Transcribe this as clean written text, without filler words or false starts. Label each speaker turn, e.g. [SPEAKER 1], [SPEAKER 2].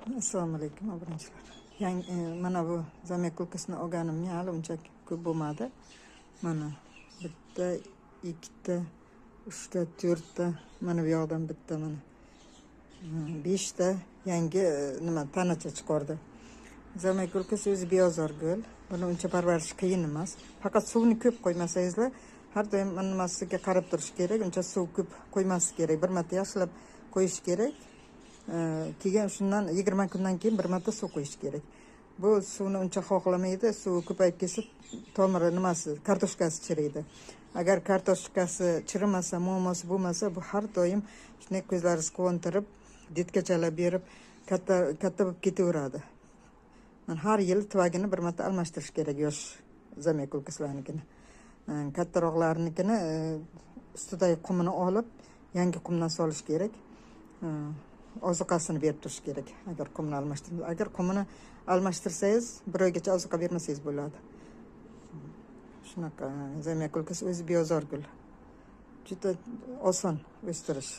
[SPEAKER 1] Assalomu alaykum obunachilar. Mana bu zamek kulkasini olganimga hali uncha ko'p bo'lmadi. Mana bitta, ikkita, uchta, to'rtta, mana bu yoqdan bitta, mana 5 ta yangi nima tanacha chiqardi. Zamek kulkasi o'zi beozor gul. Buni uncha parvarish qiyin emas. Faqat suvni ko'p qo'ymasangizlar, har doim nimasiga qarab turish kerak. Uncha suv ko'p qo'ymaslik kerak. Bir marta yaxshilab qo'yish kerak. Keyin shundan 20 kundan keyin bir marta suv qo'yish kerak. Bu suvni uncha xohlamaydi. Suvi ko'payib ketsa, tomiri nimasi, kartoshkasi chiriydi. Agar kartoshkasi chirimasa, muammosi bo'lmasa, bu har doim shunday ko'zlaringizni quvontirib, detkachalab berib, katta bo'lib ketaveradi. Har yil tuvagini bir marta almashtirish kerak yosh zamek kulkaslaringini. Kattaroqlarnikini ustidagi qumini olib, yangi qumdan solish kerak. Ozuqasini berib turish kerak. Agar qumni almashtirsangiz, agar qumini almashtirsangiz, bir oygacha ozuqa bermasangiz bo'ladi. Shunaqa zamek kulkasi o'zi beozor gul. Juda oson o'stirish.